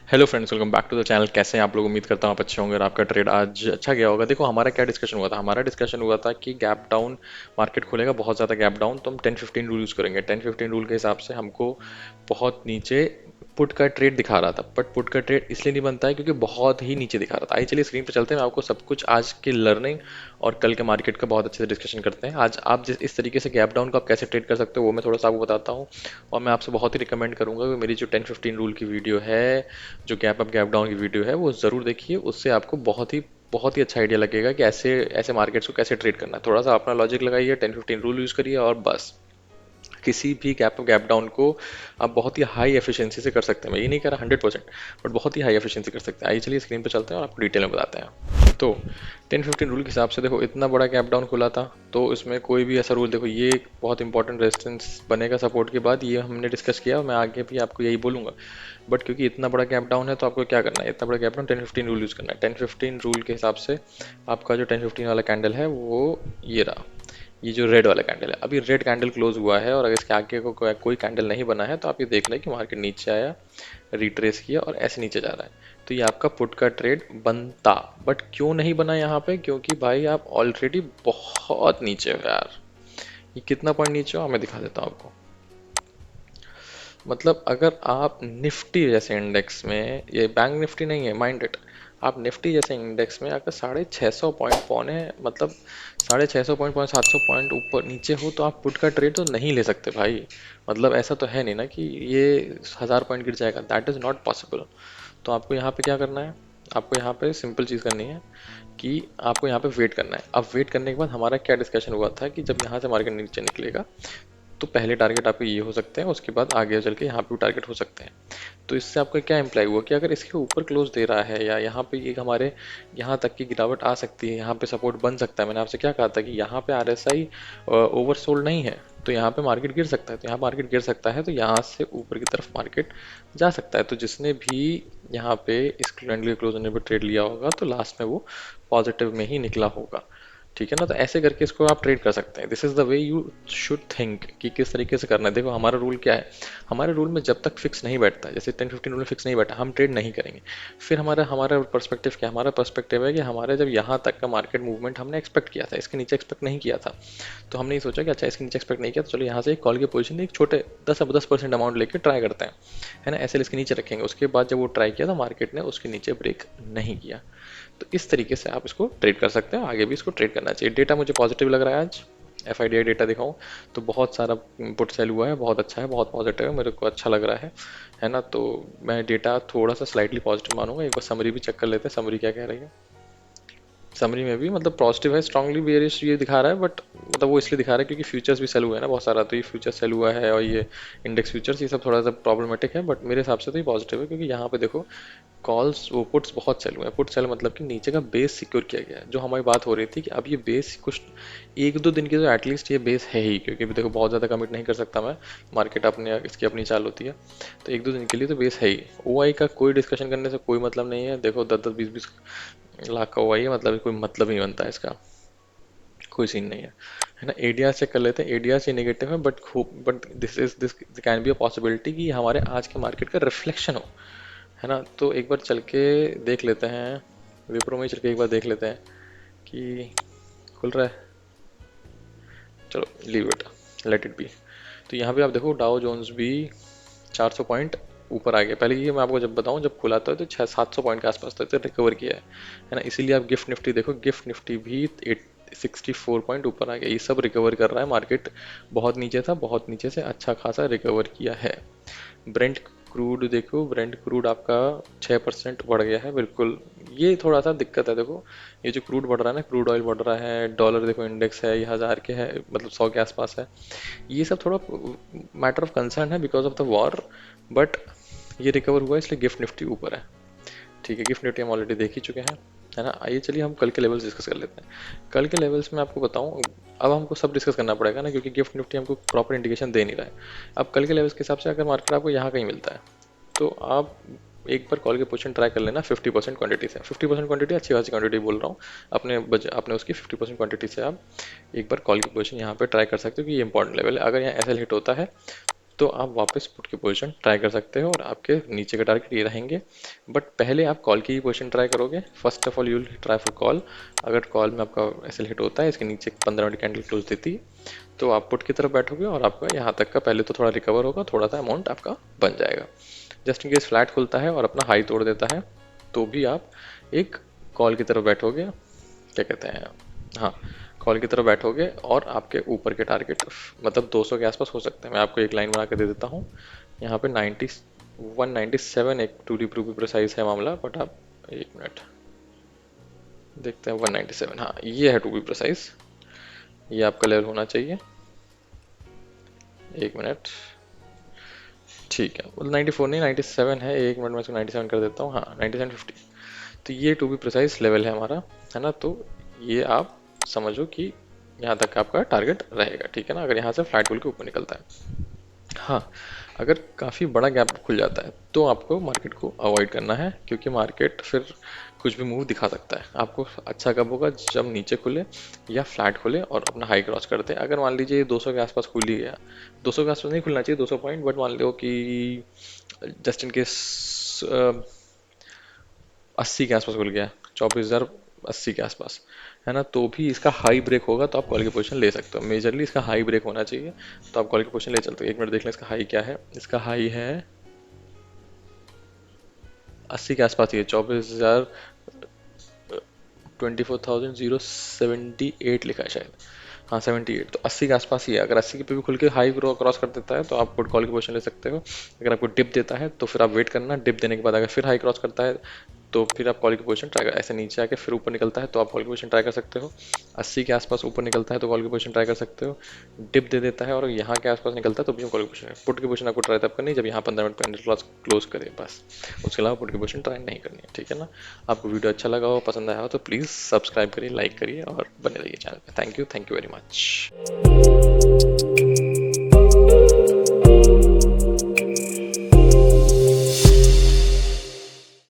Hello friends, welcome back to the channel. कैसे हैं आप लोग? उम्मीद करता हूँ आप अच्छे होंगे और आपका ट्रेड आज अच्छा गया होगा। देखो, हमारा क्या डिस्कशन हुआ था। हमारा डिस्कशन हुआ था कि गैप डाउन मार्केट खुलेगा, बहुत ज़्यादा गैप डाउन, तो हम 10-15 रूल यूज़ करेंगे। 10-15 रूल के हिसाब से हमको बहुत नीचे पुट का ट्रेड दिखा रहा था, बट पुट का ट्रेड इसलिए नहीं बनता है क्योंकि बहुत ही नीचे दिखा रहा था। आइए चलिए स्क्रीन पर चलते हैं, मैं आपको सब कुछ आज की लर्निंग और कल के मार्केट का बहुत अच्छे से डिस्कशन करते हैं। आज आप जिस इस तरीके से गैप डाउन को आप कैसे ट्रेड कर सकते हो वो मैं थोड़ा सा आपको बताता हूँ। और मैं आपसे बहुत ही रिकमेंड करूंगा कि मेरी जो 10-15 रूल की वीडियो है, जो गैप अप गैप डाउन की वीडियो है, वो ज़रूर देखिए। उससे आपको बहुत ही अच्छा आइडिया लगेगा कि ऐसे ऐसे मार्केट्स को कैसे ट्रेड करना है। थोड़ा सा अपना लॉजिक लगाइए, 10-15 रूल यूज़ करिए और बस किसी भी गैप अप गैप डाउन को आप बहुत ही हाई एफिशिएंसी से कर सकते हैं। मैं ये नहीं कह रहा 100%, बट बहुत ही हाई एफिशिएंसी कर सकते हैं। आइए चलिए स्क्रीन पर चलते हैं और आपको डिटेल में बताते हैं। तो 10-15 रूल के हिसाब से देखो, इतना बड़ा गैप डाउन खुला था तो इसमें कोई भी ऐसा रूल, देखो ये एक बहुत इंपॉर्टेंट रेजिस्टेंस बनेगा सपोर्ट के बाद, ये हमने डिस्कस किया और मैं आगे भी आपको यही बोलूंगा। बट क्योंकि इतना बड़ा गैप डाउन है तो आपको क्या करना है, इतना बड़ा गैप डाउन 10-15 रूल यूज़ करना है। 10-15 रूल के हिसाब से आपका जो 10-15 वाला कैंडल है वो ये रहा। ये जो रेड वाला कैंडल है, अभी रेड कैंडल क्लोज हुआ है और अगर इसके आगे को कोई कैंडल नहीं बना है तो आप ये देख लें कि मार्केट नीचे आया, रिट्रेस किया और ऐसे नीचे जा रहा है। तो ये आपका पुट का ट्रेड बनता, बट क्यों नहीं बना यहाँ पे? क्योंकि भाई आप ऑलरेडी बहुत नीचे हो यार। ये कितना पॉइंट नीचे हो मैं दिखा देता हूँ आपको। मतलब अगर आप निफ्टी जैसे इंडेक्स में, ये बैंक निफ्टी नहीं है, माइंड इट, आप निफ्टी जैसे इंडेक्स में अगर 650 पॉइंट पौने, मतलब 650 पॉइंट, 700 पॉइंट ऊपर नीचे हो तो आप पुट का ट्रेड तो नहीं ले सकते भाई। मतलब ऐसा तो है नहीं ना कि ये 1000 पॉइंट गिर जाएगा, दैट इज़ नॉट पॉसिबल। तो आपको यहाँ पे क्या करना है, आपको यहाँ पे सिंपल चीज़ करनी है कि आपको यहाँ पे वेट करना है। अब वेट करने के बाद हमारा क्या डिस्कशन हुआ था कि जब यहाँ से मार्केट नीचे निकलेगा तो पहले टारगेट आपके ये हो सकते हैं, उसके बाद आगे चल के यहाँ पे भी टारगेट हो सकते हैं। तो इससे आपका क्या इम्प्लाई हुआ कि अगर इसके ऊपर क्लोज दे रहा है या यहाँ पे एक हमारे यहाँ तक की गिरावट आ सकती है, यहाँ पे सपोर्ट बन सकता है। मैंने आपसे क्या कहा था कि यहाँ पे आरएसआई ओवरसोल्ड नहीं है तो यहाँ पे मार्केट गिर सकता है, तो यहाँ मार्केट गिर सकता है तो यहाँ से ऊपर की तरफ मार्केट जा सकता है। तो जिसने भी यहाँ पे इस कैंडल के क्लोज होने पर ट्रेड लिया होगा तो लास्ट में वो पॉजिटिव में ही निकला होगा। ठीक है ना? तो ऐसे करके इसको आप ट्रेड कर सकते हैं। This is the way you should think कि किस तरीके से करना है। देखो हमारा रूल क्या है, हमारे रूल में जब तक फिक्स नहीं बैठता, जैसे 10-15 रूल में फिक्स नहीं बैठा, हम ट्रेड नहीं करेंगे। फिर हमारा हमारा पर्सपेक्टिव क्या है? हमारा पर्सपेक्टिव है कि हमारे जब यहाँ तक का मार्केट मूवमेंट हमने एक्सपेक्ट किया था, इसके नीचे एक्सपेक्ट नहीं किया था, तो हमने ये सोचा कि अच्छा इसके नीचे एक्सपेक्ट नहीं किया तो चलो यहाँ से एक कॉल की पोजीशन एक छोटे 10% अमाउंट लेके ट्राई करते हैं, है ना? ऐसे इसके नीचे रखेंगे। उसके बाद जब वो ट्राई किया तो मार्केट ने उसके नीचे ब्रेक नहीं किया। तो इस तरीके से आप इसको ट्रेड कर सकते हैं, आगे भी इसको ट्रेड करना चाहिए। डेटा मुझे पॉजिटिव लग रहा है आज। एफ डेटा दिखाऊं तो बहुत सारा पुट सेल हुआ है, बहुत अच्छा है, बहुत पॉजिटिव है, मेरे को अच्छा लग रहा है ना? तो मैं डेटा थोड़ा सा स्लाइटली पॉजिटिव मानूंगा। एक बार समरी भी चेक कर लेते हैं, समरी क्या कह रही है। समरी में भी मतलब पॉजिटिव है, स्ट्रांगली बेयरिश ये दिखा रहा है, बट मतलब वो इसलिए दिखा रहा है क्योंकि फ्यूचर्स भी सेल हुए हैं ना बहुत सारा, तो ये फ्यूचर्स सेल हुआ है और ये इंडेक्स फ्यूचर्स, ये सब थोड़ा सा प्रॉब्लमेटिक है। बट मेरे हिसाब से तो ये पॉजिटिव है क्योंकि यहाँ पे देखो कॉल्स, वो पुट्स बहुत सेल हुए हैं। पुट सेल मतलब कि नीचे का बेस सिक्योर किया गया है। जो हमारी बात हो रही थी कि अब ये बेस कुछ 1-2 दिन की तो एटलीस्ट ये बेस है ही, क्योंकि देखो बहुत ज़्यादा कमिट नहीं कर सकता मैं, मार्केट अपने इसकी अपनी चाल होती है। तो 1-2 दिन के लिए तो बेस है ही। ओआई का कोई डिस्कशन करने से कोई मतलब नहीं है। देखो 10-10 20-20 लाख का ओआई है, मतलब कोई मतलब नहीं बनता है इसका, कोई सीन नहीं है ना? एडीआर चेक कर लेते हैं। एडीआर से नेगेटिव है, बट खूब, but this can be a possibility कि हमारे आज के मार्केट का रिफ्लेक्शन हो, है ना? तो एक बार चल के देख लेते हैं, विप्रो में चल के एक बार देख लेते हैं कि खुल रहा है। चलो leave it, let it be. तो यहाँ पे आप देखो डाउ जोन्स भी 400 पॉइंट ऊपर आ गया। पहले ये मैं आपको जब बताऊं, जब खुला था तो 600-700 पॉइंट के आसपास था, तो रिकवर किया है ना? इसीलिए आप गिफ्ट निफ्टी देखो, गिफ्ट निफ्टी भी 64 पॉइंट ऊपर आ गया। ये सब रिकवर कर रहा है। मार्केट बहुत नीचे था, बहुत नीचे से अच्छा खासा रिकवर किया है। ब्रेंट क्रूड देखो, ब्रेंट क्रूड आपका 6% बढ़ गया है, बिल्कुल। ये थोड़ा सा दिक्कत है। देखो ये जो क्रूड बढ़ रहा है ना, क्रूड ऑयल बढ़ रहा है, डॉलर देखो इंडेक्स है ये 1000 के है, मतलब 100 के आसपास है। ये सब थोड़ा मैटर ऑफ कंसर्न है because of the war, but ये रिकवर हुआ है इसलिए गिफ्ट निफ्टी ऊपर है। ठीक है, गिफ्ट निफ्टी हम ऑलरेडी देख ही चुके हैं, है ना? आइए चलिए हम कल के लेवल्स डिस्कस कर लेते हैं। कल के लेवल्स में आपको बताऊं, अब हमको सब डिस्कस करना पड़ेगा ना, क्योंकि गिफ्ट निफ्टी हमको प्रॉपर इंडिकेशन दे नहीं रहा है। अब कल के लेवल्स के हिसाब से अगर मार्केट आपको यहाँ कहीं मिलता है तो आप एक बार कॉल के पोजीशन ट्राई कर लेना 50% क्वांटिटी से। 50% क्वांटिटी अच्छी खासी क्वांटिटी बोल रहा हूँ, अपने उसकी 50% क्वांटिटी से आप एक बार कॉल की पोजीशन यहाँ पे ट्राई कर सकते हो कि ये इंपॉर्टेंट लेवल है। अगर यहाँ एसएल हिट होता है तो आप वापस पुट की पोजीशन ट्राई कर सकते हो और आपके नीचे के टारगेट ये रहेंगे। बट पहले आप कॉल की ही पोजीशन ट्राई करोगे। First of all you will try for call. अगर कॉल में आपका एसएल हिट होता है, इसके नीचे 15 मिनट कैंडल क्लोज देती है, तो आप पुट की तरफ बैठोगे और आपका यहाँ तक का पहले तो थोड़ा रिकवर होगा, थोड़ा सा अमाउंट आपका बन जाएगा। जस्ट इन केस फ्लैट खुलता है और अपना हाई तोड़ देता है, तो भी आप एक कॉल की तरफ बैठोगे, क्या कहते हैं, हाँ, कॉल की तरफ बैठोगे और आपके ऊपर के टारगेट मतलब 200 के आसपास हो सकते हैं। मैं आपको एक लाइन बना के दे देता हूँ। यहाँ पे 197 एक टू डी प्रूव प्रिसाइज है मामला, बट आप एक मिनट देखते हैं। 197, हाँ ये है टू बी प्रिसाइज, ये आपका लेवल होना चाहिए। एक मिनट, ठीक है, 94 नहीं 97 है। एक मिनट में इसको 97 कर देता हूँ, हाँ 9750। तो ये टू बी प्रिसाइज लेवल है हमारा, है ना। तो ये आप समझो कि यहाँ तक का आपका टारगेट रहेगा, ठीक है ना, अगर यहाँ से फ्लैट बुल के ऊपर निकलता है। हाँ, अगर काफ़ी बड़ा गैप खुल जाता है तो आपको मार्केट को अवॉइड करना है, क्योंकि मार्केट फिर कुछ भी मूव दिखा सकता है आपको। अच्छा कब होगा, जब नीचे खुले या फ्लैट खुले और अपना हाई क्रॉस करते हैं। अगर मान लीजिए 200 के आसपास खुल ही गया, 200 के आसपास नहीं खुलना चाहिए 200 पॉइंट, बट मान लो कि जस्ट इन केस 80 के आसपास खुल गया, 24,080 के आसपास, है ना, तो भी इसका हाई ब्रेक होगा तो आप कॉल की पोजीशन ले सकते हो। मेजरली इसका हाई ब्रेक होना चाहिए, तो आप कॉल की पोजीशन ले चलते हो। एक मिनट देख लें इसका हाई क्या है। इसका हाई है 80 के आसपास ही है, 24,078 लिखा है शायद, हाँ 78। तो 80 के आसपास ही है। अगर 80 पे भी खुल के हाई क्रॉस कर देता है तो आप पुट कॉल की पोजीशन ले सकते हो। अगर आपको डिप देता है तो फिर आप वेट करना, डिप देने के बाद अगर फिर हाई क्रॉस करता है तो फिर आप कॉल की पोजीशन ट्राई कर, ऐसे नीचे आके फिर ऊपर निकलता है तो आप कॉल की पोजीशन ट्राई कर सकते हो। 80 के आसपास ऊपर निकलता है तो कॉल की पोजीशन ट्राई कर सकते हो। डिप दे देता है और यहाँ के आसपास निकलता है तो भी कॉल की पोजीशन, पुट की पोजीशन आपको ट्राई तब करनी जब यहाँ 15 मिनट कैंडल क्लोज करे बस। उसके अलावा पुट की पोजीशन ट्राई नहीं करनी है, ठीक है ना। आपको वीडियो अच्छा लगा हो, पसंद आया हो तो प्लीज़ सब्सक्राइब करिए, लाइक करिए और बने रहिए चैनल पे। Thank you very much.